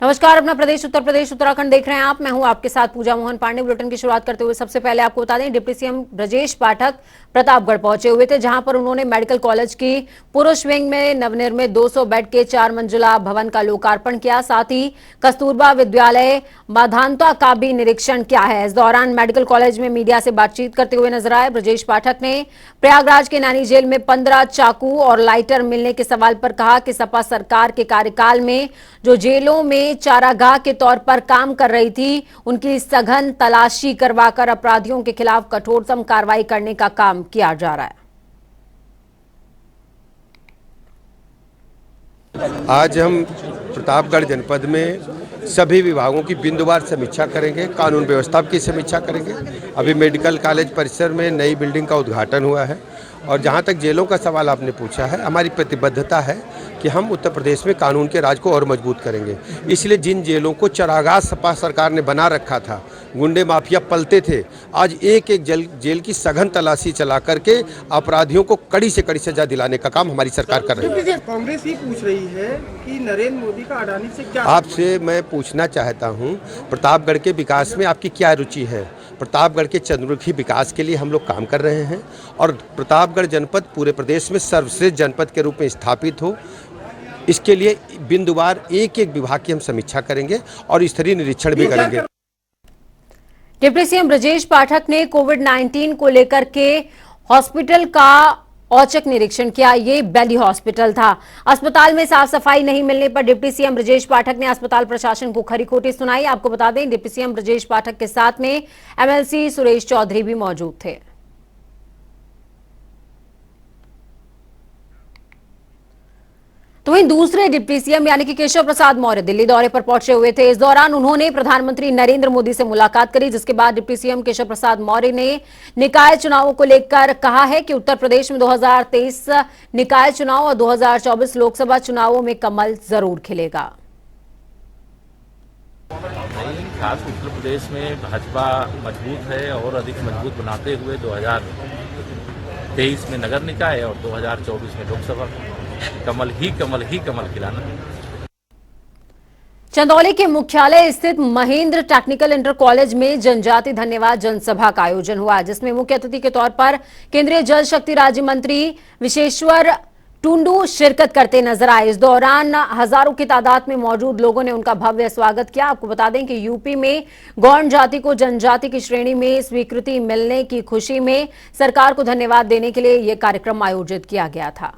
नमस्कार, अपना प्रदेश उत्तर प्रदेश उत्तराखंड देख रहे हैं आप। मैं हूं आपके साथ पूजा मोहन पांडे। बुलेटिन की शुरुआत करते हुए सबसे पहले आपको बता दें, डिप्टी सीएम ब्रजेश पाठक प्रतापगढ़ पहुंचे हुए थे, जहां पर उन्होंने मेडिकल कॉलेज की पुरुष विंग में नवनिर्मित 200 बेड के 4 मंजिला भवन का लोकार्पण किया। साथ ही कस्तूरबा विद्यालय माधानता का भी निरीक्षण किया है। इस दौरान मेडिकल कॉलेज में मीडिया से बातचीत करते हुए नजर आए ब्रजेश पाठक ने प्रयागराज के नैनी जेल में 15 चाकू और लाइटर मिलने के सवाल पर कहा कि सपा सरकार के कार्यकाल में जो जेलों में चारागाह के तौर पर काम कर रही थी, उनकी सघन तलाशी करवाकर अपराधियों के खिलाफ कठोरतम कार्रवाई करने का काम किया जा रहा है। आज हम प्रतापगढ़ जनपद में सभी विभागों की बिंदुवार समीक्षा करेंगे, कानून व्यवस्था की समीक्षा करेंगे। अभी मेडिकल कॉलेज परिसर में नई बिल्डिंग का उद्घाटन हुआ है और जहां तक जेलों का सवाल आपने पूछा है, हमारी प्रतिबद्धता है कि हम उत्तर प्रदेश में कानून के राज को और मजबूत करेंगे। इसलिए जिन जेलों को चरागाह सपा सरकार ने बना रखा था, गुंडे माफिया पलते थे, आज एक एक जेल की सघन तलाशी चला करके अपराधियों को कड़ी से कड़ी सजा दिलाने का काम हमारी सरकार कर रही है। कांग्रेस ही पूछ रही है कि नरेंद्र मोदी का अडानी से क्या। आपसे मैं पूछना चाहता हूं, प्रतापगढ़ के विकास में आपकी क्या रुचि है? प्रतापगढ़ के चंद्रमुखी विकास के लिए हम लोग काम कर रहे हैं और प्रतापगढ़ जनपद पूरे प्रदेश में सर्वश्रेष्ठ जनपद के रूप में स्थापित हो, इसके लिए बिंदुवार एक एक विभाग की हम समीक्षा करेंगे और स्तरीय निरीक्षण भी करेंगे। डिप्टी सीएम ब्रजेश पाठक ने कोविड-19 को लेकर के हॉस्पिटल का औचक निरीक्षण किया। ये बेली हॉस्पिटल था। अस्पताल में साफ सफाई नहीं मिलने पर डिप्टी सीएम ब्रजेश पाठक ने अस्पताल प्रशासन को खरी खोटी सुनाई। आपको बता दें, डिप्टी सीएम ब्रजेश पाठक के साथ में एमएलसी सुरेश चौधरी भी मौजूद थे। तो वहीं दूसरे डिप्टी सीएम यानी कि केशव प्रसाद मौर्य दिल्ली दौरे पर पहुंचे हुए थे। इस दौरान उन्होंने प्रधानमंत्री नरेंद्र मोदी से मुलाकात करी, जिसके बाद डिप्टी सीएम केशव प्रसाद मौर्य ने निकाय चुनावों को लेकर कहा है कि उत्तर प्रदेश में 2023 निकाय चुनाव और 2024 लोकसभा चुनावों में कमल जरूर खिलेगा। खास उत्तर प्रदेश में भाजपा मजबूत है और अधिक मजबूत बनाते हुए 2023 में नगर निकाय और 2024 में लोकसभा कमल ही कमल खिलाना। चंदौली के मुख्यालय स्थित महेंद्र टेक्निकल इंटर कॉलेज में जनजाति धन्यवाद जनसभा का आयोजन हुआ, जिसमें मुख्य अतिथि के तौर पर केंद्रीय जल शक्ति राज्य मंत्री विशेश्वर टुंडू शिरकत करते नजर आए। इस दौरान हजारों की तादाद में मौजूद लोगों ने उनका भव्य स्वागत किया। आपको बता दें कि यूपी में गौंड जाति को जनजाति की श्रेणी में स्वीकृति मिलने की खुशी में सरकार को धन्यवाद देने के लिए यह कार्यक्रम आयोजित किया गया था।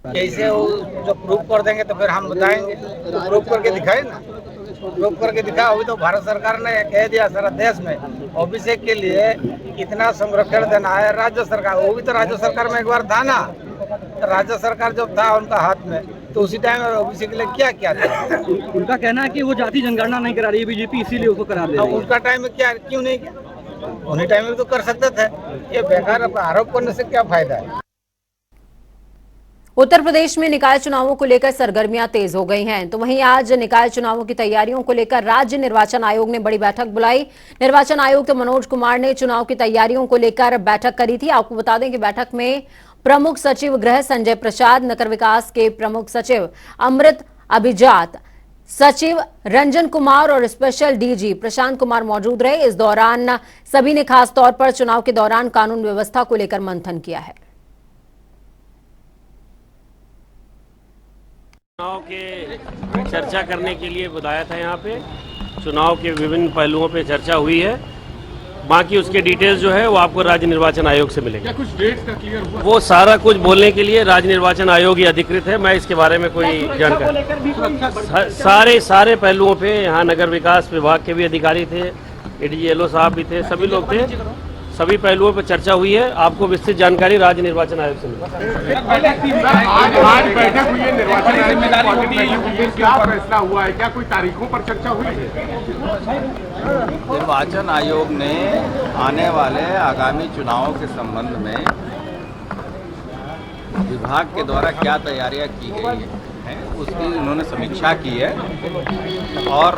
कैसे वो जब प्रूफ कर देंगे तो फिर हम बताएंगे, तो प्रूफ करके दिखाए ना, प्रूफ करके दिखा। अभी तो भारत सरकार ने कह दिया सारा देश में ओबीसी के लिए इतना संरक्षण देना है। राज्य सरकार, वो भी तो राज्य सरकार में एक बार था ना, तो राज्य सरकार जब था उनका हाथ में, तो उसी टाइम में ओबीसी के लिए क्या क्या था। उनका कहना है कि वो जाति जनगणना नहीं करा रही है बीजेपी, इसीलिए उसको करा दे रही है। उनका टाइम में क्या, क्यों नहीं किया? उन्हीं टाइम में तो कर सकते थे। ये बेकार आरोप करने से क्या फायदा है। उत्तर प्रदेश में निकाय चुनावों को लेकर सरगर्मियां तेज हो गई हैं। तो वहीं आज निकाय चुनावों की तैयारियों को लेकर राज्य निर्वाचन आयोग ने बड़ी बैठक बुलाई। निर्वाचन आयुक्त मनोज कुमार ने चुनाव की तैयारियों को लेकर बैठक करी थी। आपको बता दें कि बैठक में प्रमुख सचिव गृह संजय प्रसाद, नगर विकास के प्रमुख सचिव अमृत अभिजात, सचिव रंजन कुमार और स्पेशल डीजी प्रशांत कुमार मौजूद रहे। इस दौरान सभी ने खास तौर पर चुनाव के दौरान कानून व्यवस्था को लेकर मंथन किया है। चुनाव के चर्चा करने के लिए बुलाया था। यहाँ पे चुनाव के विभिन्न पहलुओं पे चर्चा हुई है। बाकी उसके डिटेल्स जो है वो आपको राज्य निर्वाचन आयोग से मिलेंगे। क्या कुछ डेट्स का क्लियर हुआ? वो सारा कुछ बोलने के लिए राज्य निर्वाचन आयोग ही अधिकृत है। मैं इसके बारे में कोई जानकारी, सारे पहलुओं पे यहाँ नगर विकास विभाग के भी अधिकारी थे, एडीजी एलओ साहब भी थे, सभी लोग थे। सभी पहलुओं पर चर्चा हुई है। आपको विस्तृत जानकारी राज्य निर्वाचन आयोग से मिलेगी। आज बैठक हुई है निर्वाचन आयोग की, क्या फैसला हुआ है? क्या कोई तारीखों पर चर्चा हुई है? निर्वाचन आयोग ने आने वाले आगामी चुनावों के संबंध में विभाग के द्वारा क्या तैयारियां की गई हैं उसकी उन्होंने समीक्षा की है और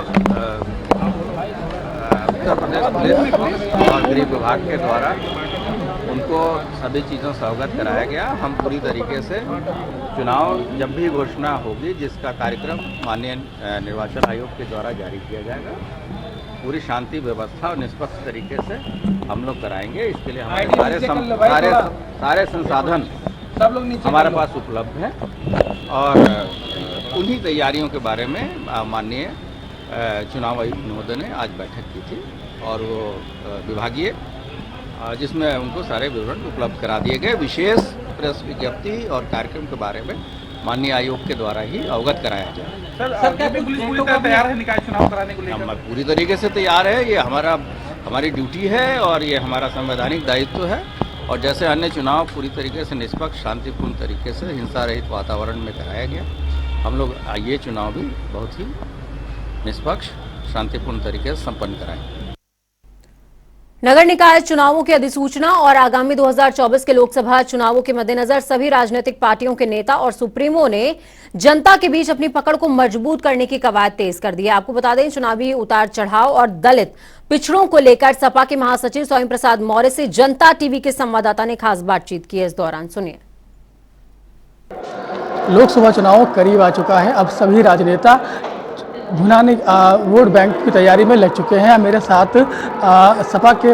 उत्तर प्रदेश पुलिस और गृह विभाग के द्वारा उनको सभी चीज़ों से अवगत कराया गया। हम पूरी तरीके से चुनाव जब भी घोषणा होगी, जिसका कार्यक्रम माननीय निर्वाचन आयोग के द्वारा जारी किया जाएगा, पूरी शांति व्यवस्था और निष्पक्ष तरीके से हम लोग कराएंगे। इसके लिए हमारे सारे संसाधन सब लोग नीचे हमारे पास उपलब्ध हैं और उन्हीं तैयारियों के बारे में माननीय चुनाव आयुक्त महोदय ने आज बैठक की थी और वो विभागीय जिसमें उनको सारे विवरण उपलब्ध करा दिए गए। विशेष प्रेस विज्ञप्ति और कार्यक्रम के बारे में माननीय आयोग के द्वारा ही अवगत कराया जाए। सर क्या पुलिस पूरी तरह तैयार है निकाय चुनाव कराने को लेकर? हम पूरी तरीके से तैयार है। ये हमारी ड्यूटी है और ये हमारा संवैधानिक दायित्व है और जैसे अन्य चुनाव पूरी तरीके से निष्पक्ष शांतिपूर्ण तरीके से हिंसा रहित वातावरण में कराया गया, हम लोग ये चुनाव भी बहुत ही निष्पक्ष शांतिपूर्ण तरीके से संपन्न कराएंगे। नगर निकाय चुनावों की अधिसूचना और आगामी 2024 के लोकसभा चुनावों के मद्देनजर सभी राजनीतिक पार्टियों के नेता और सुप्रीमो ने जनता के बीच अपनी पकड़ को मजबूत करने की कवायद तेज कर दी है। आपको बता दें, चुनावी उतार चढ़ाव और दलित पिछड़ों को लेकर सपा के महासचिव स्वयं प्रसाद मौर्य से जनता टीवी के संवाददाता ने खास बातचीत की है। इस दौरान सुनिए। लोकसभा चुनाव करीब आ चुका है। अब सभी राजनेता भुनाने वोट बैंक की तैयारी में लग चुके हैं। मेरे साथ सपा के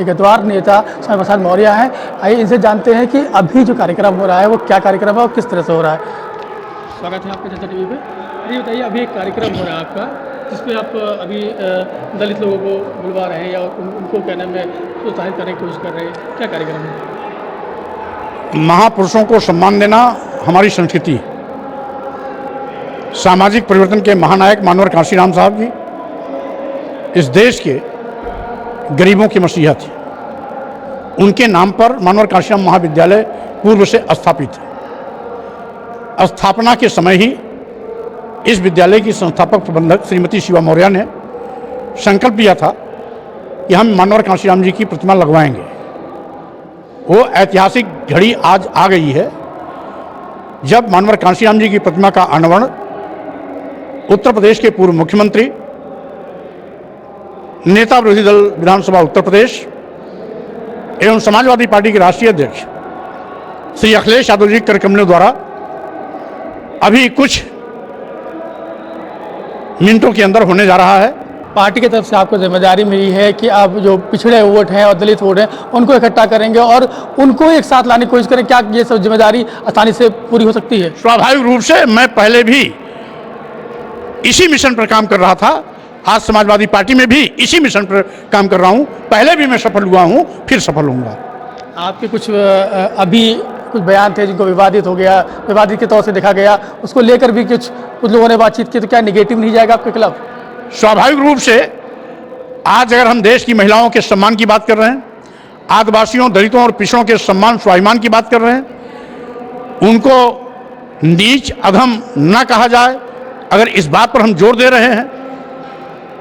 एक द्वार नेता स्वयं प्रसाद मौर्य हैं। आइए इनसे जानते हैं कि अभी जो कार्यक्रम हो रहा है वो क्या कार्यक्रम है और किस तरह से हो रहा है। स्वागत है आपका जनता टीवी पे। ये बताइए, अभी एक कार्यक्रम हो रहा है आपका जिसमें आप अभी दलित लोगों को बुलवा रहे हैं या उनको कहने में प्रोत्साहित करने की कोशिश कर रहे हैं, क्या कार्यक्रम है? महापुरुषों को सम्मान देना हमारी संस्कृति। सामाजिक परिवर्तन के महानायक मानवर कांशीराम साहब जी इस देश के गरीबों की मसीहा थी। उनके नाम पर मानवर कांशीराम महाविद्यालय पूर्व से स्थापित है। स्थापना के समय ही इस विद्यालय की संस्थापक प्रबंधक श्रीमती शिवा मौर्य ने संकल्प लिया था कि हम मानवर कांशीराम जी की प्रतिमा लगवाएंगे। वो ऐतिहासिक घड़ी आज आ गई है जब मानवर कांशीराम जी की प्रतिमा का अनावरण उत्तर प्रदेश के पूर्व मुख्यमंत्री, नेता विरोधी दल विधानसभा उत्तर प्रदेश एवं समाजवादी पार्टी के राष्ट्रीय अध्यक्ष श्री अखिलेश यादव जी कार्यक्रमों द्वारा अभी कुछ मिनटों के अंदर होने जा रहा है। पार्टी की तरफ से आपको जिम्मेदारी मिली है कि आप जो पिछड़े वोट हैं और दलित वोट हैं उनको इकट्ठा करेंगे और उनको एक साथ लाने की कोशिश करें। क्या ये सब जिम्मेदारी आसानी से पूरी हो सकती है? स्वाभाविक रूप से मैं पहले भी इसी मिशन पर काम कर रहा था। आज समाजवादी पार्टी में भी इसी मिशन पर काम कर रहा हूं। पहले भी मैं सफल हुआ हूं, फिर सफल होऊंगा। आपके कुछ अभी कुछ बयान थे जिनको विवादित हो गया, विवादित के तौर से देखा गया, उसको लेकर भी कुछ लोगों ने बातचीत की, तो क्या निगेटिव नहीं जाएगा आपके खिलाफ? स्वाभाविक रूप से आज अगर हम देश की महिलाओं के सम्मान की बात कर रहे हैं, आदिवासियों, दलितों और पिछड़ों के सम्मान स्वाभिमान की बात कर रहे हैं, उनको नीच अधम न कहा जाए, अगर इस बात पर हम जोर दे रहे हैं,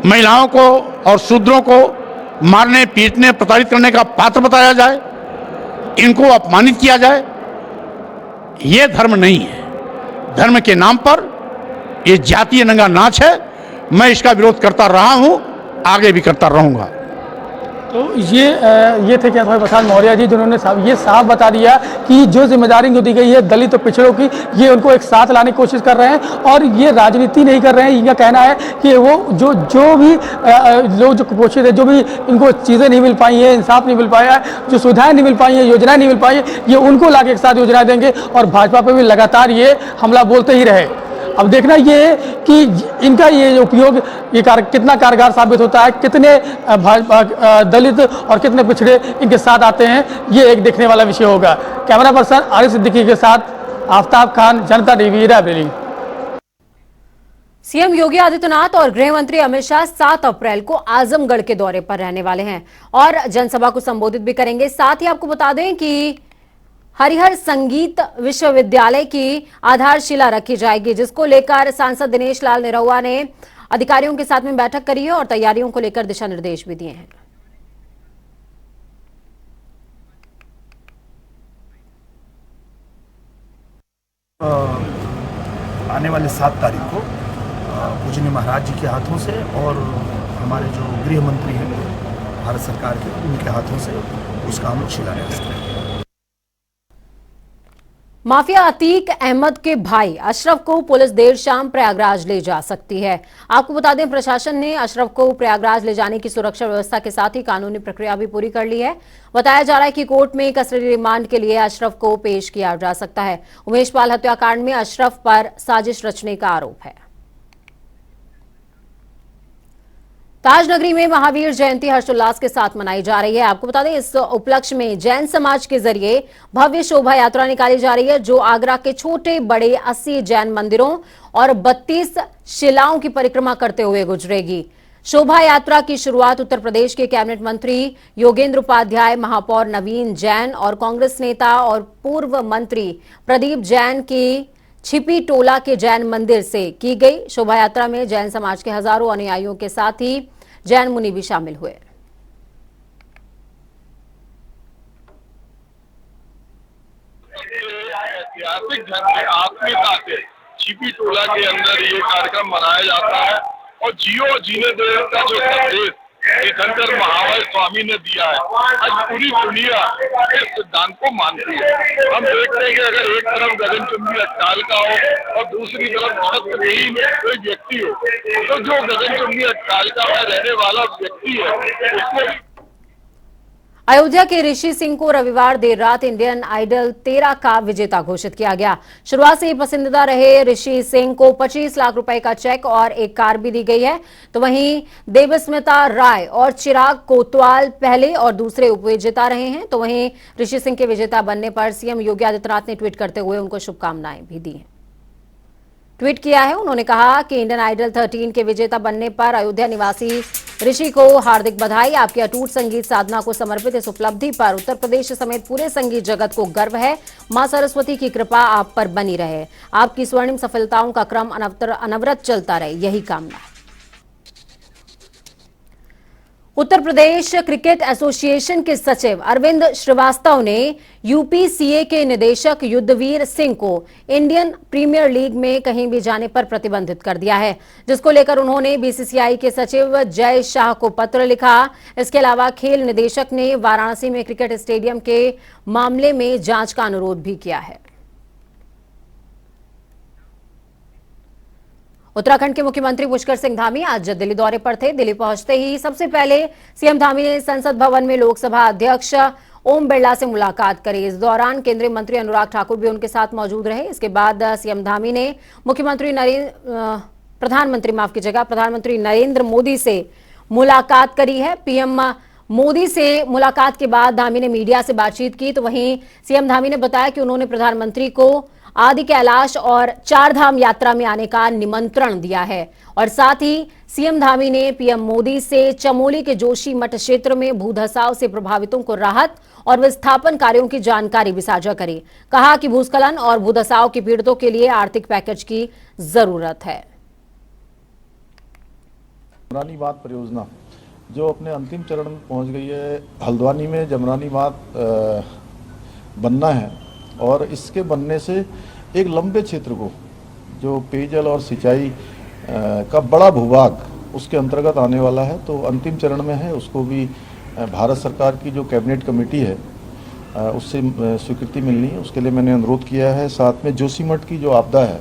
महिलाओं को और शूद्रों को मारने, पीटने, प्रताड़ित करने का पात्र बताया जाए, इनको अपमानित किया जाए, ये धर्म नहीं है। धर्म के नाम पर ये जातीय नंगा नाच है। मैं इसका विरोध करता रहा हूं, आगे भी करता रहूंगा। तो ये थे क्या स्वयं प्रसाद मौर्य जी, जिन्होंने ये साफ बता दिया कि जो जिम्मेदारी जो दी गई है दलित और पिछड़ों की, ये उनको एक साथ लाने की कोशिश कर रहे हैं और ये राजनीति नहीं कर रहे हैं। इनका कहना है कि वो जो भी लोग जो कुपोषित है, जो भी इनको चीज़ें नहीं मिल पाई हैं, इंसाफ नहीं मिल पाया है, जो सुविधाएं नहीं मिल पाई हैं, योजनाएं नहीं मिल पाई हैं, ये उनको लाके एक साथ योजनाएं देंगे और भाजपा पर भी लगातार ये हमला बोलते ही रहे। अब देखना ये है कि इनका ये उपयोग कितना कारगर साबित होता है, कितने दलित और कितने पिछड़े इनके साथ आते हैं, ये एक देखने वाला विषय होगा। कैमरा पर्सन आरिफ सिद्दीकी के साथ आफ्ताब खान, जनता टीवी, रायबरेली। सीएम योगी आदित्यनाथ और गृह मंत्री अमित शाह 7 अप्रैल को आजमगढ़ के दौरे पर रहने वाले हैं और जनसभा को संबोधित भी करेंगे। साथ ही आपको बता दें कि हरिहर संगीत विश्वविद्यालय की आधारशिला रखी जाएगी, जिसको लेकर सांसद दिनेश लाल निरहुआ ने अधिकारियों के साथ में बैठक करी है और तैयारियों को लेकर दिशा निर्देश भी दिए हैं। आने वाले 7 तारीख को पूजनीय महाराज जी के हाथों से और हमारे जो गृह मंत्री हैं भारत सरकार के, उनके हाथों से उसका हम शिलान्यास करेंगे। माफिया अतीक अहमद के भाई अशरफ को पुलिस देर शाम प्रयागराज ले जा सकती है। आपको बता दें, प्रशासन ने अशरफ को प्रयागराज ले जाने की सुरक्षा व्यवस्था के साथ ही कानूनी प्रक्रिया भी पूरी कर ली है। बताया जा रहा है कि कोर्ट में कस्टडी रिमांड के लिए अशरफ को पेश किया जा सकता है। उमेश पाल हत्याकांड में अशरफ पर साजिश रचने का आरोप है। ताजनगरी में महावीर जयंती हर्षोल्लास के साथ मनाई जा रही है। आपको बता दें, इस उपलक्ष्य में जैन समाज के जरिए भव्य शोभा यात्रा निकाली जा रही है, जो आगरा के छोटे बड़े 80 जैन मंदिरों और 32 शिलाओं की परिक्रमा करते हुए गुजरेगी। शोभा यात्रा की शुरुआत उत्तर प्रदेश के कैबिनेट मंत्री योगेंद्र उपाध्याय, महापौर नवीन जैन और कांग्रेस नेता और पूर्व मंत्री प्रदीप जैन की छिपी टोला के जैन मंदिर से की गई। शोभा यात्रा में जैन समाज के हजारों अनुयायियों के साथ ही जैन मुनि भी शामिल हुए। ऐतिहासिक घर में आत्मीयता से छिपी टोला के अंदर ये कार्यक्रम मनाया जाता है और जियो जीने दे का जो संदेश तीर्थंकर महावीर स्वामी ने दिया है, आज पूरी दुनिया इस सिद्धांत को मानती है। हम देखते हैं कि अगर एक तरफ गगनचुंबी अट्टालिका हो और दूसरी तरफ छत्रविहीन कोई व्यक्ति हो, तो जो गगनचुंबी अट्टालिका में रहने वाला व्यक्ति है उसको। अयोध्या के ऋषि सिंह को रविवार देर रात इंडियन आइडल 13 का विजेता घोषित किया गया। शुरुआत से ही पसंदीदा रहे ऋषि सिंह को 25 लाख रुपए का चेक और एक कार भी दी गई है। तो वहीं देवस्मिता राय और चिराग कोतवाल पहले और दूसरे उपविजेता रहे हैं। तो वहीं ऋषि सिंह के विजेता बनने पर सीएम योगी आदित्यनाथ ने ट्वीट करते हुए उनको शुभकामनाएं भी दी हैं। ट्वीट किया है, उन्होंने कहा कि इंडियन आइडल 13 के विजेता बनने पर अयोध्या निवासी ऋषि को हार्दिक बधाई। आपकी अटूट संगीत साधना को समर्पित इस उपलब्धि पर उत्तर प्रदेश समेत पूरे संगीत जगत को गर्व है। मां सरस्वती की कृपा आप पर बनी रहे, आपकी स्वर्णिम सफलताओं का क्रम अनवरत चलता रहे, यही कामना है। उत्तर प्रदेश क्रिकेट एसोसिएशन के सचिव अरविंद श्रीवास्तव ने यूपीसीए के निदेशक युद्धवीर सिंह को इंडियन प्रीमियर लीग में कहीं भी जाने पर प्रतिबंधित कर दिया है, जिसको लेकर उन्होंने बीसीसीआई के सचिव जय शाह को पत्र लिखा। इसके अलावा खेल निदेशक ने वाराणसी में क्रिकेट स्टेडियम के मामले में जांच का अनुरोध भी किया है। उत्तराखंड के मुख्यमंत्री पुष्कर सिंह धामी आज दिल्ली दौरे पर थे। दिल्ली पहुंचते ही सबसे पहले सीएम धामी ने संसद भवन में लोकसभा अध्यक्ष ओम बिरला से मुलाकात करी। इस दौरान केंद्रीय मंत्री अनुराग ठाकुर भी उनके साथ मौजूद रहे। इसके बाद सीएम धामी ने प्रधानमंत्री नरेंद्र मोदी से मुलाकात करी है। पीएम मोदी से मुलाकात के बाद धामी ने मीडिया से बातचीत की। तो वहीं सीएम धामी ने बताया कि उन्होंने प्रधानमंत्री को आदि कैलाश और चार धाम यात्रा में आने का निमंत्रण दिया है और साथ ही सीएम धामी ने पीएम मोदी से चमोली के जोशी मठ क्षेत्र में भूधसाव से प्रभावितों को राहत और विस्थापन कार्यों की जानकारी भी साझा करी। कहा कि भूस्खलन और भूधसाव के पीड़ितों के लिए आर्थिक पैकेज की जरूरत है। जमरानी बांध परियोजना जो अपने अंतिम चरण में पहुंच गई है। हल्द्वानी में जमरानी बांध बनना है और इसके बनने से एक लंबे क्षेत्र को जो पेयजल और सिंचाई का बड़ा भूभाग उसके अंतर्गत आने वाला है, तो अंतिम चरण में है। उसको भी भारत सरकार की जो कैबिनेट कमेटी है उससे स्वीकृति मिलनी है, उसके लिए मैंने अनुरोध किया है। साथ में जोशीमठ की जो आपदा है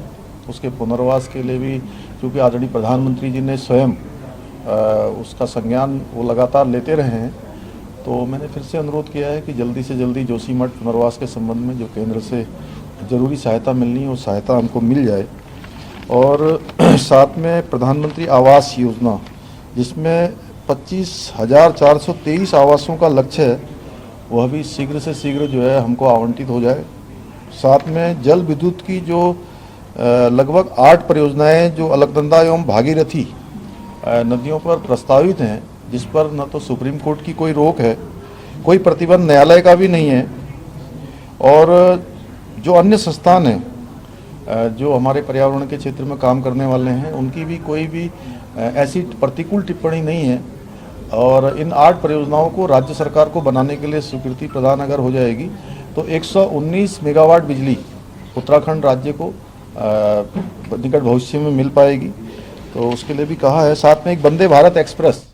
उसके पुनर्वास के लिए भी, क्योंकि आदरणीय प्रधानमंत्री जी ने स्वयं उसका संज्ञान वो लगातार लेते रहे हैं, तो मैंने फिर से अनुरोध किया है कि जल्दी से जल्दी जोशीमठ पुनर्वास के संबंध में जो केंद्र से ज़रूरी सहायता मिलनी है वो सहायता हमको मिल जाए। और साथ में प्रधानमंत्री आवास योजना जिसमें 25,423 आवासों का लक्ष्य है, वह भी शीघ्र से शीघ्र जो है हमको आवंटित हो जाए। साथ में जल विद्युत की जो लगभग 8 परियोजनाएं जो अलकनंदा एवं भागीरथी नदियों पर प्रस्तावित हैं, जिस पर न तो सुप्रीम कोर्ट की कोई रोक है, कोई प्रतिबंध न्यायालय का भी नहीं है, और जो अन्य संस्थान हैं जो हमारे पर्यावरण के क्षेत्र में काम करने वाले हैं, उनकी भी कोई भी ऐसी प्रतिकूल टिप्पणी नहीं है। और इन 8 परियोजनाओं को राज्य सरकार को बनाने के लिए स्वीकृति प्रदान अगर हो जाएगी तो 119 मेगावाट बिजली उत्तराखंड राज्य को निकट भविष्य में मिल पाएगी, तो उसके लिए भी कहा है। साथ में एक वंदे भारत एक्सप्रेस।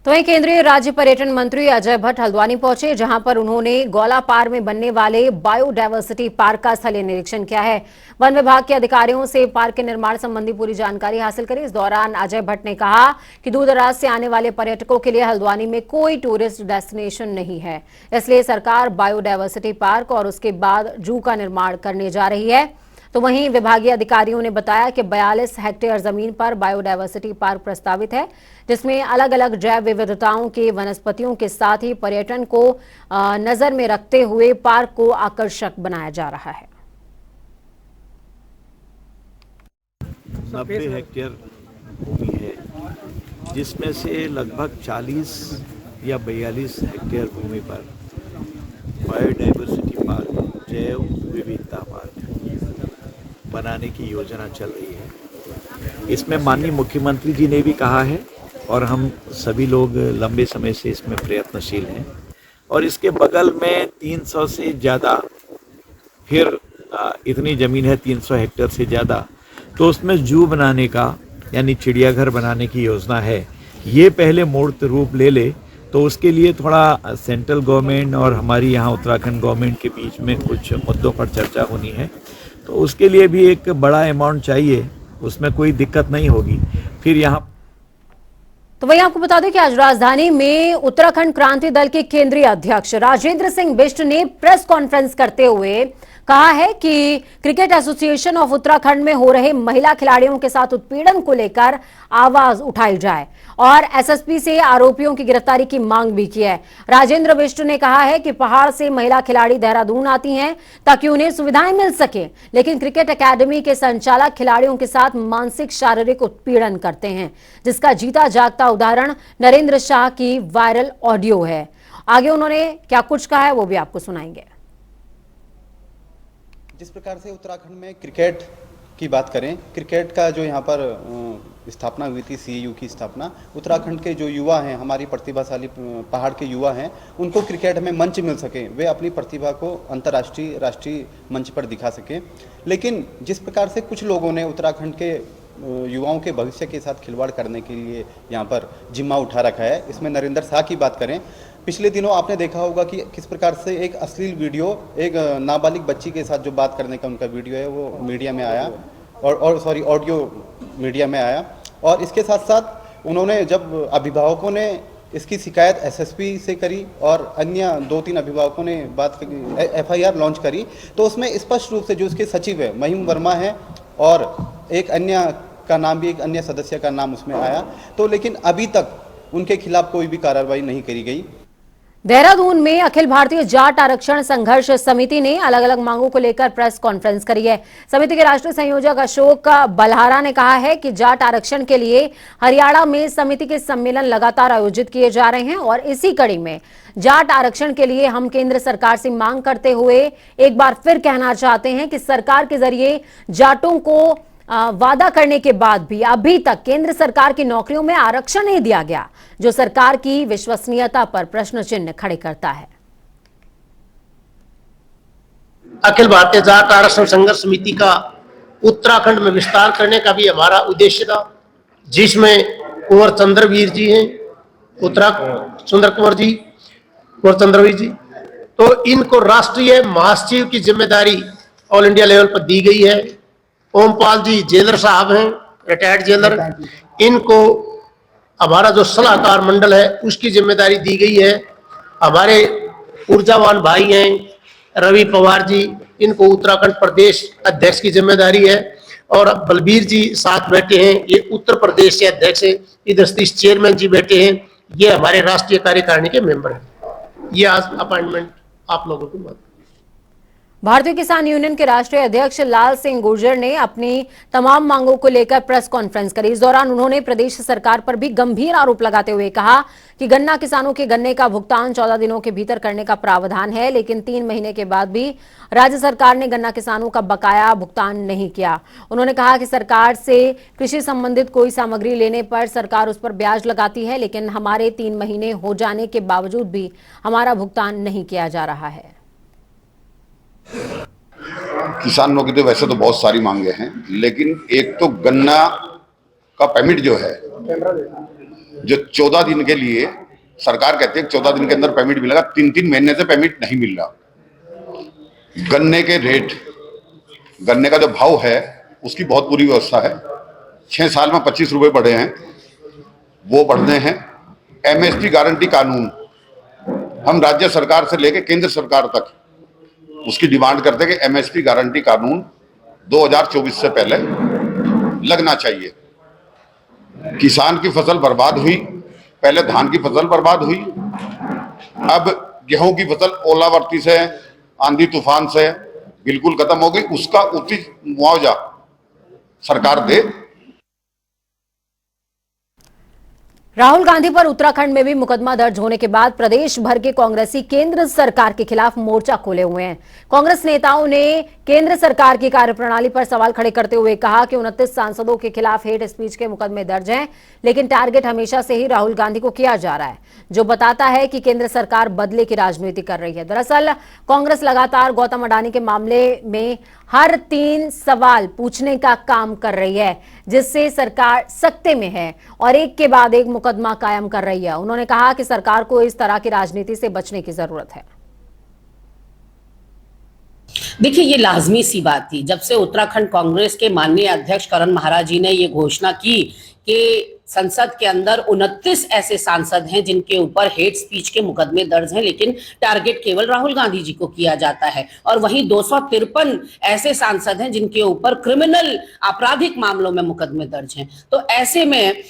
तो वहीं केंद्रीय राज्य पर्यटन मंत्री अजय भट्ट हल्द्वानी पहुंचे, जहां पर उन्होंने गौलापार में बनने वाले बायोडायवर्सिटी पार्क का स्थलीय निरीक्षण किया है। वन विभाग के अधिकारियों से पार्क के निर्माण संबंधी पूरी जानकारी हासिल करी। इस दौरान अजय भट्ट ने कहा कि दूर दराज से आने वाले पर्यटकों के लिए हल्द्वानी में कोई टूरिस्ट डेस्टिनेशन नहीं है, इसलिए सरकार बायोडायवर्सिटी पार्क और उसके बाद जू का निर्माण करने जा रही है। तो वहीं विभागीय अधिकारियों ने बताया कि 42 हेक्टेयर जमीन पर बायोडायवर्सिटी पार्क प्रस्तावित है, जिसमें अलग अलग जैव विविधताओं के वनस्पतियों के साथ ही पर्यटन को नजर में रखते हुए पार्क को आकर्षक बनाया जा रहा है। 90 हेक्टेयर भूमि है, जिसमें से लगभग 40 या 42 हेक्टेयर भूमि पर बायोडायवर्सिटी पार्क, जैव विविधता पार्क बनाने की योजना चल रही है। इसमें माननीय मुख्यमंत्री जी ने भी कहा है और हम सभी लोग लंबे समय से इसमें प्रयत्नशील हैं। और इसके बगल में 300 से ज़्यादा, फिर इतनी ज़मीन है 300 हेक्टेयर से ज़्यादा, तो उसमें जू बनाने का यानी चिड़ियाघर बनाने की योजना है। ये पहले मूर्त रूप ले ले तो उसके लिए थोड़ा सेंट्रल गवर्नमेंट और हमारी यहाँ उत्तराखंड गवर्नमेंट के बीच में कुछ मुद्दों पर चर्चा होनी है, तो उसके लिए भी एक बड़ा अमाउंट चाहिए, उसमें कोई दिक्कत नहीं होगी। फिर यहाँ तो वही आपको बता दें कि आज राजधानी में उत्तराखंड क्रांति दल के केंद्रीय अध्यक्ष राजेंद्र सिंह बिष्ट ने प्रेस कॉन्फ्रेंस करते हुए कहा है कि क्रिकेट एसोसिएशन ऑफ उत्तराखंड में हो रहे महिला खिलाड़ियों के साथ उत्पीड़न को लेकर आवाज उठाई जाए और एसएसपी से आरोपियों की गिरफ्तारी की मांग भी की है। राजेंद्र बिष्ट ने कहा है कि पहाड़ से महिला खिलाड़ी देहरादून आती हैं ताकि उन्हें सुविधाएं मिल सके, लेकिन क्रिकेट एकेडमी के संचालक खिलाड़ियों के साथ मानसिक शारीरिक उत्पीड़न करते हैं, जिसका जीता जागता उदाहरण नरेंद्र शाह की वायरल ऑडियो है। आगे उन्होंने क्या कुछ कहा है वो भी आपको सुनाएंगे। जिस प्रकार से उत्तराखंड में क्रिकेट की बात करें, क्रिकेट का जो यहाँ पर स्थापना हुई थी, सीएयू की स्थापना, उत्तराखंड के जो युवा हैं, हमारी प्रतिभाशाली पहाड़ के युवा हैं, उनको क्रिकेट में मंच मिल सके, वे अपनी प्रतिभा को अंतर्राष्ट्रीय राष्ट्रीय मंच पर दिखा सकें। लेकिन जिस प्रकार से कुछ लोगों ने उत्तराखंड के युवाओं के भविष्य के साथ खिलवाड़ करने के लिए यहाँ पर जिम्मा उठा रखा है, इसमें नरेंद्र शाह की बात करें, पिछले दिनों आपने देखा होगा कि किस प्रकार से एक अश्लील वीडियो, एक नाबालिग बच्ची के साथ जो बात करने का उनका वीडियो है वो मीडिया में आया और ऑडियो मीडिया में आया। और इसके साथ साथ उन्होंने, जब अभिभावकों ने इसकी शिकायत एसएसपी से करी और अन्य 2-3 अभिभावकों ने एफआईआर लॉन्च करी, तो उसमें स्पष्ट रूप से जो उसके सचिव है महिम वर्मा है और एक अन्य का नाम भी, एक अन्य सदस्य का नाम उसमें आया, तो लेकिन अभी तक उनके खिलाफ कोई भी कार्रवाई नहीं करी गई। देहरादून में अखिल भारतीय जाट आरक्षण संघर्ष समिति ने अलग अलग मांगों को लेकर प्रेस कॉन्फ्रेंस करी है। समिति के राष्ट्रीय संयोजक अशोक बल्हारा ने कहा है कि जाट आरक्षण के लिए हरियाणा में समिति के सम्मेलन लगातार आयोजित किए जा रहे हैं और इसी कड़ी में जाट आरक्षण के लिए हम केंद्र सरकार से मांग करते हुए एक बार फिर कहना चाहते हैं कि सरकार के जरिए जाटों को वादा करने के बाद भी अभी तक केंद्र सरकार की नौकरियों में आरक्षण नहीं दिया गया, जो सरकार की विश्वसनीयता पर प्रश्न चिन्ह खड़े करता है। अखिल भारतीय जाट आरक्षण संघर्ष समिति का उत्तराखंड में विस्तार करने का भी हमारा उद्देश्य था, जिसमें कुंवर चंद्रवीर जी हैं, उत्तराखंड सुंदर कुंवर जी, कुंवर चंद्रवीर जी, तो इनको राष्ट्रीय महासचिव की जिम्मेदारी ऑल इंडिया लेवल पर दी गई है। ओमपाल जी जेलर साहब हैं, रिटायर्ड जेलर, इनको हमारा जो सलाहकार मंडल है उसकी जिम्मेदारी दी गई है। हमारे ऊर्जावान भाई हैं रवि पवार जी, इनको उत्तराखंड प्रदेश अध्यक्ष की जिम्मेदारी है और बलबीर जी साथ बैठे हैं, ये उत्तर प्रदेश के अध्यक्ष हैं। इधर सतीश चेयरमैन जी बैठे हैं, ये हमारे राष्ट्रीय कार्यकारिणी के मेंबर हैं। ये आज अपॉइंटमेंट आप लोगों को मत। भारतीय किसान यूनियन के राष्ट्रीय अध्यक्ष लाल सिंह गुर्जर ने अपनी तमाम मांगों को लेकर प्रेस कॉन्फ्रेंस करी। इस दौरान उन्होंने प्रदेश सरकार पर भी गंभीर आरोप लगाते हुए कहा कि गन्ना किसानों के गन्ने का भुगतान 14 दिनों के भीतर करने का प्रावधान है, लेकिन 3 महीने के बाद भी राज्य सरकार ने गन्ना किसानों का बकाया भुगतान नहीं किया। उन्होंने कहा कि सरकार से कृषि संबंधित कोई सामग्री लेने पर सरकार उस पर ब्याज लगाती है, लेकिन हमारे 3 महीने हो जाने के बावजूद भी हमारा भुगतान नहीं किया जा रहा है। किसानों की तो वैसे तो बहुत सारी मांगे हैं, लेकिन एक तो गन्ना का परमिट जो है जो 14 दिन के लिए सरकार कहती है 14 दिन के अंदर पेमेंट मिलेगा, 3-3 महीने से पेमेंट नहीं मिल रहा। गन्ने के रेट, गन्ने का जो भाव है उसकी बहुत बुरी व्यवस्था है। 6 साल में 25 रुपए बढ़े हैं, वो बढ़ने हैं। एमएसपी गारंटी कानून हम राज्य सरकार से लेकर केंद्र सरकार तक उसकी डिमांड करते हैं कि एमएसपी गारंटी कानून 2024 से पहले लगना चाहिए। किसान की फसल बर्बाद हुई, पहले धान की फसल बर्बाद हुई, अब गेहूं की फसल ओलावृष्टि से, आंधी तूफान से बिल्कुल खत्म हो गई। उसका उचित मुआवजा सरकार दे। राहुल गांधी पर उत्तराखंड में भी मुकदमा दर्ज होने के बाद प्रदेश भर के कांग्रेसी केंद्र सरकार के खिलाफ मोर्चा खोले हुए हैं। कांग्रेस नेताओं ने केंद्र सरकार की कार्यप्रणाली पर सवाल खड़े करते हुए कहा कि 29 सांसदों के खिलाफ हेट स्पीच के मुकदमे दर्ज हैं, लेकिन टारगेट हमेशा से ही राहुल गांधी को किया जा रहा है, जो बताता है कि केंद्र सरकार बदले की राजनीति कर रही है। दरअसल कांग्रेस लगातार गौतम अडानी के मामले में हर 3 सवाल पूछने का काम कर रही है, जिससे सरकार सकते में है और एक के बाद एक मुकदमा कायम कर रही है। उन्होंने कहा कि सरकार को इस तरह की राजनीति से बचने की जरूरत है। देखिए, ये लाजमी सी बात थी जब से उत्तराखंड कांग्रेस के माननीय अध्यक्ष करण महाराज जी ने ये घोषणा की कि संसद के अंदर 29 ऐसे सांसद हैं जिनके ऊपर हेट स्पीच के मुकदमे दर्ज हैं, लेकिन टारगेट केवल राहुल गांधी जी को किया जाता है। और वहीं 253 ऐसे सांसद हैं जिनके ऊपर क्रिमिनल आपराधिक मामलों में मुकदमे दर्ज हैं। तो ऐसे में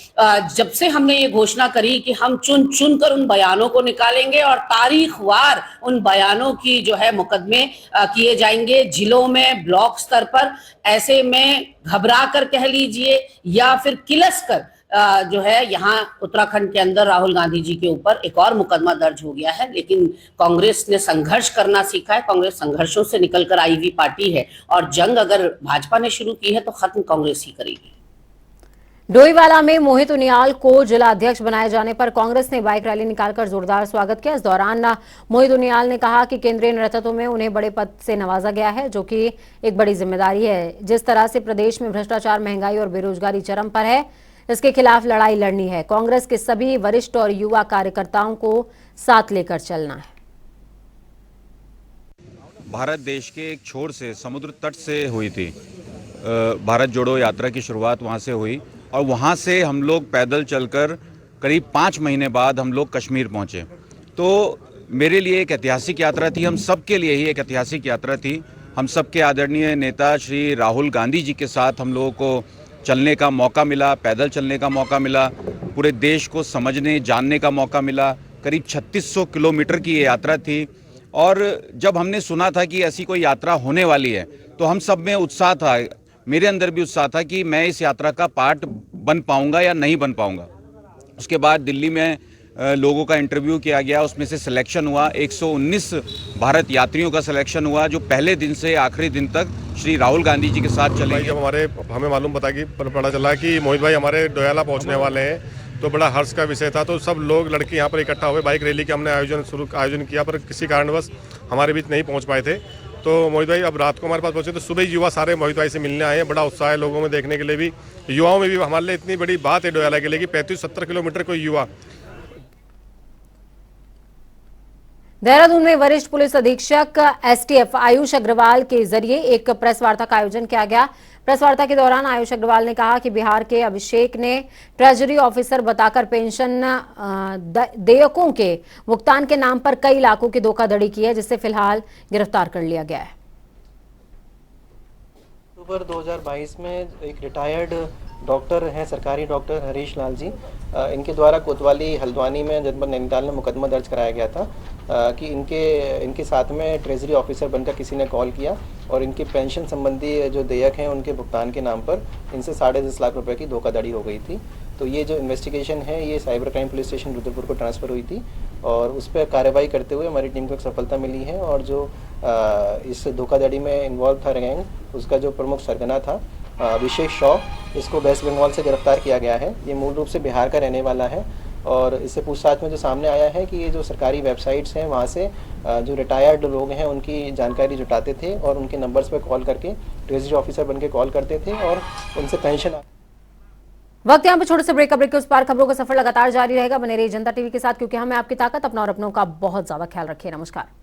जब से हमने ये घोषणा करी कि हम चुन चुन कर उन बयानों को निकालेंगे और तारीखवार उन बयानों की जो है मुकदमे किए जाएंगे जिलों में, ब्लॉक स्तर पर, ऐसे में घबरा कर कह लीजिए या फिर किलस कर जो है यहाँ उत्तराखंड के अंदर राहुल गांधी जी के ऊपर एक और मुकदमा दर्ज हो गया है। लेकिन कांग्रेस ने संघर्ष करना सीखा है। कांग्रेस संघर्षों से निकलकर आई हुई पार्टी है और जंग अगर भाजपा ने शुरू की है तो खत्म कांग्रेस ही करेगी। डोईवाला में मोहित उनियाल को जिला अध्यक्ष बनाए जाने पर कांग्रेस ने बाइक रैली निकालकर जोरदार स्वागत किया। इस दौरान मोहित उनियाल ने कहा कि केंद्रीय नेतृत्व में उन्हें बड़े पद से नवाजा गया है, जो कि एक बड़ी जिम्मेदारी है। जिस तरह से प्रदेश में भ्रष्टाचार, महंगाई और बेरोजगारी चरम पर है, इसके खिलाफ लड़ाई लड़नी है। कांग्रेस के सभी वरिष्ठ और युवा कार्यकर्ताओं को साथ लेकर चलना है। भारत देश के एक छोर से, समुद्र तट से हुई थी भारत जोड़ो यात्रा की शुरुआत वहाँ से हुई और वहाँ से हम लोग पैदल चलकर करीब 5 महीने बाद हम लोग कश्मीर पहुँचे। तो मेरे लिए एक ऐतिहासिक यात्रा थी, हम सब के लिए ही एक ऐतिहासिक यात्रा थी। हम सब के आदरणीय नेता श्री राहुल गांधी जी के साथ हम लोगों को चलने का मौका मिला, पैदल चलने का मौका मिला, पूरे देश को समझने जानने का मौका मिला। करीब 3600 किलोमीटर की ये यात्रा थी और जब हमने सुना था कि ऐसी कोई यात्रा होने वाली है तो हम सब में उत्साह था, मेरे अंदर भी उत्साह था कि मैं इस यात्रा का पार्ट बन पाऊंगा या नहीं बन पाऊंगा। उसके बाद दिल्ली में लोगों का इंटरव्यू किया गया, उसमें से सिलेक्शन हुआ। 119 भारत यात्रियों का सिलेक्शन हुआ जो पहले दिन से आखिरी दिन तक श्री राहुल गांधी जी के साथ चलेंगे। जब हमें मालूम पता चला कि मोहित भाई हमारे डोयाला पहुंचने वाले हैं तो बड़ा हर्ष का विषय था। तो सब लोग लड़के यहाँ पर इकट्ठा हुए, बाइक रैली का हमने आयोजन किया, पर किसी कारणवश हमारे बीच नहीं पहुँच पाए थे। तो मोहित भाई अब रात को हमारे पास पहुंचे तो सुबह ही युवा सारे मोहित भाई से मिलने आए हैं। बड़ा उत्साह है लोगों में देखने के लिए भी, युवाओं में भी। हमारे लिए इतनी बड़ी बात है डोयाला के लिए कि 35-70 किलोमीटर कोई युवा। देहरादून में वरिष्ठ पुलिस अधीक्षक एसटीएफ आयुष अग्रवाल के जरिए एक प्रेस वार्ता का आयोजन किया गया। प्रेस वार्ता के दौरान आयुष अग्रवाल ने कहा कि बिहार के अभिषेक ने ट्रेजरी ऑफिसर बताकर पेंशन देयकों के भुगतान के नाम पर कई लाखों की धोखाधड़ी की है, जिसे फिलहाल गिरफ्तार कर लिया गया है। अक्टूबर 2022 में एक रिटायर्ड डॉक्टर हैं, सरकारी डॉक्टर हरीश लाल जी, इनके द्वारा कोतवाली हल्द्वानी में जनपद नैनीताल में मुकदमा दर्ज कराया गया था कि इनके साथ में ट्रेजरी ऑफिसर बनकर किसी ने कॉल किया और इनकी पेंशन संबंधी जो देयक हैं उनके भुगतान के नाम पर इनसे 10.5 लाख रुपए की धोखाधड़ी हो गई थी। तो ये जो इन्वेस्टिगेशन है ये cyber crime police station Rudrapur को ट्रांसफ़र हुई थी और उस पर कार्रवाई करते हुए हमारी टीम को एक सफलता मिली है और जो इस धोखाधड़ी में इन्वॉल्व था गैंग, उसका जो प्रमुख सरगना था अभिषेक शॉ, इसको वेस्ट बंगाल से गिरफ्तार किया गया है। ये मूल रूप से बिहार का रहने वाला है और इससे पूछताछ में जो सामने आया है कि ये जो सरकारी वेबसाइट्स हैं वहाँ से जो रिटायर्ड लोग हैं उनकी जानकारी जुटाते थे और उनके नंबर्स पर कॉल करके ट्रेजरी ऑफिसर बन के कॉल करते थे और उनसे पेंशन। वक्त यहाँ पे छोटे से ब्रेक के उस पार खबरों का सफर लगातार जारी रहेगा। बने रहिए जनता टीवी के साथ, क्योंकि हमें आपकी ताकत, अपना और अपनों का बहुत ज्यादा ख्याल रखिए। नमस्कार।